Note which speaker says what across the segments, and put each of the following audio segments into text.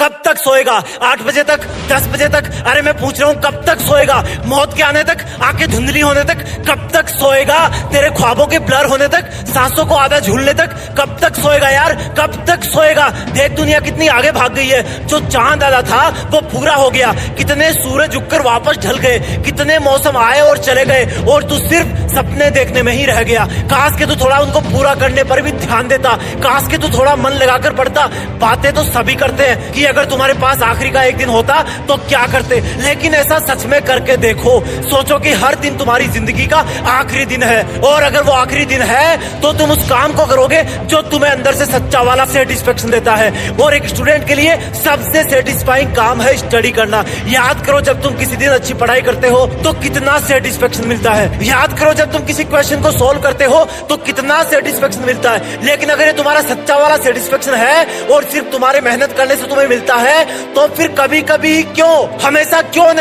Speaker 1: कब तक सोएगा? 8 बजे तक, 10 बजे तक? अरे मैं पूछ रहा हूँ कब तक सोएगा? मौत के आने तक, आंखें धुंधली होने तक कब तक सोएगा? तेरे ख्वाबों के ब्लर होने तक, सांसों को आधा झूलने तक कब तक सोएगा यार? कब तक सोएगा? देख दुनिया कितनी आगे भाग गई है। जो चांद आधा था वो पूरा हो गया, कितने सूरज उगकर वापस ढल गए, कितने मौसम आए और चले गए, और तू सिर्फ सपने देखने में ही रह गया। काश के तू थोड़ा उनको पूरा करने पर भी ध्यान देता, काश के तू थोड़ा मन लगाकर पढ़ता। बातें तो सभी करते हैं कि अगर तुम्हारे पास आखिरी का एक दिन होता तो क्या करते, लेकिन ऐसा सच में करके देखो। सोचो कि हर दिन तुम्हारी जिंदगी का आखिरी दिन है, और अगर वो आखिरी दिन है तो तुम उस काम को करोगे जो तुम्हें अंदर से सच्चा वाला सेटिस्फेक्शन देता है। और एक स्टूडेंट के लिए सबसे सेटिस्फाइंग काम है स्टडी करना। याद करो जब तुम किसी दिन अच्छी पढ़ाई करते हो तो कितना सेटिस्फेक्शन मिलता है। याद करो जब तुम किसी क्वेश्चन को सोल्व करते हो तो कितना सेटिस्फेक्शन मिलता है। लेकिन अगर ये तुम्हारा सच्चा वाला सेटिस्फेक्शन है और सिर्फ तुम्हारे मेहनत करने से तुम्हें मिलता है, तो फिर कभी कभी क्यों, हमेशा क्यों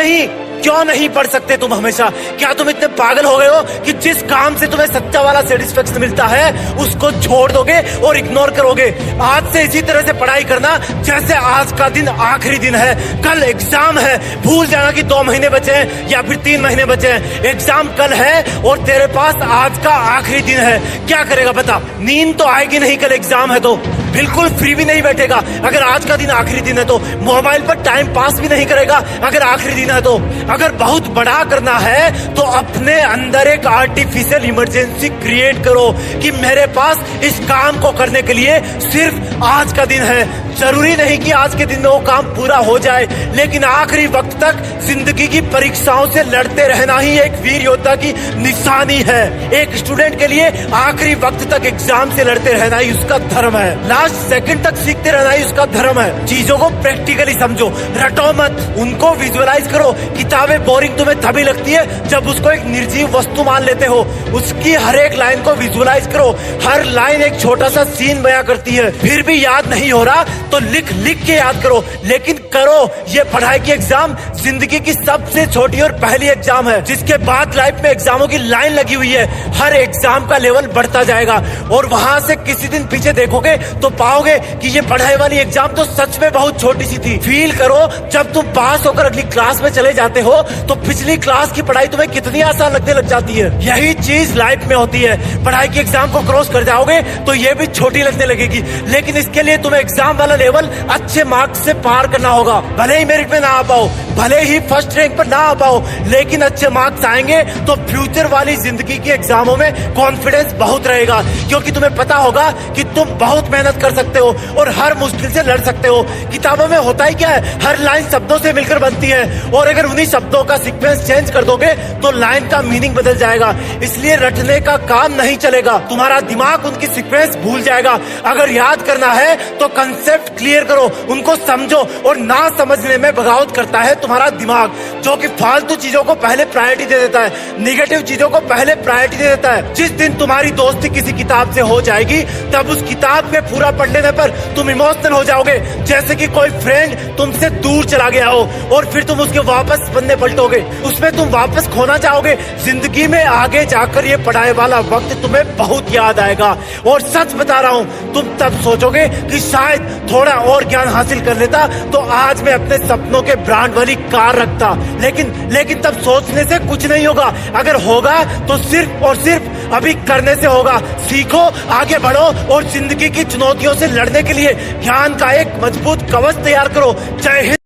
Speaker 1: नहीं पढ़ सकते तुम हमेशा? क्या तुम इतने पागल हो गए हो कि जिस काम से तुम्हें सच्चा वाला सेटिस्फेक्शन मिलता है उसको छोड़ दोगे और इग्नोर करोगे? आज से इसी तरह से पढ़ाई करना जैसे आज का दिन आखिरी दिन है, कल एग्जाम है। भूल जाना कि 2 महीने बचे हैं या फिर 3 महीने बचे हैं। एग्जाम कल है और तेरे पास आज का आखिरी दिन है। क्या करेगा बता? नींद तो आएगी नहीं, कल एग्जाम है तो बिल्कुल फ्री भी नहीं बैठेगा अगर आज का दिन आखिरी दिन है तो। मोबाइल पर टाइम पास भी नहीं करेगा अगर आखिरी दिन है तो। अगर बहुत बड़ा करना है तो अपने अंदर एक आर्टिफिशियल इमरजेंसी क्रिएट करो कि मेरे पास इस काम को करने के लिए सिर्फ आज का दिन है। जरूरी नहीं कि आज के दिन में वो काम पूरा हो जाए, लेकिन आखिरी वक्त तक जिंदगी की परीक्षाओं से लड़ते रहना ही एक वीर योद्धा की निशानी है। एक स्टूडेंट के लिए आखिरी वक्त तक एग्जाम से लड़ते रहना ही उसका धर्म है। लास्ट सेकंड तक सीखते रहना ही उसका धर्म है। चीजों को प्रैक्टिकली समझो, रटो मत, उनको विजुअलाइज करो। किताबें बोरिंग तुम्हें तभी लगती है जब उसको एक निर्जीव वस्तु मान लेते हो। उसकी हर एक लाइन को विजुअलाइज करो, हर लाइन एक छोटा सा सीन बयां करती है। फिर भी याद नहीं हो रहा तो लिख के याद करो, लेकिन करो। ये पढ़ाई की एग्जाम जिंदगी की सबसे छोटी और पहली एग्जाम है, जिसके बाद लाइफ में एग्जामों की लाइन लगी हुई है। हर एग्जाम का लेवल बढ़ता जाएगा और वहां से किसी दिन पीछे देखोगे तो पाओगे कि ये पढ़ाई वाली एग्जाम तो सच में बहुत छोटी सी थी। फील करो जब तुम पास होकर अगली क्लास में चले जाते हो तो पिछली क्लास की पढ़ाई तुम्हें कितनी आसान लगने लग जाती है। यही चीज लाइफ में होती है। पढ़ाई की एग्जाम को क्रॉस कर जाओगे तो ये भी छोटी लगने लगेगी, लेकिन इसके लिए तुम्हें एग्जाम वाला लेवल अच्छे मार्क्स से पार करना होगा। भले ही मेरिट में ना आ पाओ, भले ही फर्स्ट रैंक पर ना आ पाओ, लेकिन अच्छे मार्क्स आएंगे तो फ्यूचर वाली जिंदगी की एग्जामों में कॉन्फिडेंस बहुत रहेगा, क्योंकि तुम्हें पता होगा कि तुम बहुत मेहनत कर सकते हो और हर मुश्किल से लड़ सकते हो। किताबों में होता ही क्या है, हर लाइन शब्दों से मिलकर बनती है, और अगर उन्हीं शब्दों का सीक्वेंस चेंज कर दोगे तो लाइन का मीनिंग बदल जाएगा। इसलिए रटने का काम नहीं चलेगा, तुम्हारा दिमाग उनकी सीक्वेंस भूल जाएगा। अगर याद करना है तो कंसेप्ट क्लियर करो, उनको समझो, और ना समझने में बगावत करता है तुम्हारा दिमाग, जो कि फालतू चीजों को पहले प्रायोरिटी दे देता है, निगेटिव चीजों को पहले प्रायोरिटी दे देता है। जिस दिन तुम्हारी दोस्ती किसी किताब से हो जाएगी तब उस किताब में पूरा पढ़ लेने पर तुम इमोशनल हो जाओगे, जैसे कि कोई फ्रेंड तुमसे दूर चला गया हो और फिर तुम उसके वापस पन्ने पलटोगे, उसमें तुम वापस खोना चाहोगे। जिंदगी में आगे जाकर ये पढ़ाई वाला वक्त तुम्हें बहुत याद आएगा, और सच बता रहा हूँ तुम तब सोचोगे कि शायद थोड़ा और ज्ञान हासिल कर लेता तो आज मैं अपने सपनों के ब्रांड वाली कार रखता। लेकिन तब सोचने से कुछ नहीं होगा, अगर होगा तो सिर्फ और सिर्फ अभी करने से होगा। सीखो, आगे बढ़ो और जिंदगी की चुनौतियों से लड़ने के लिए ज्ञान का एक मजबूत कवच तैयार करो। जय हिंद।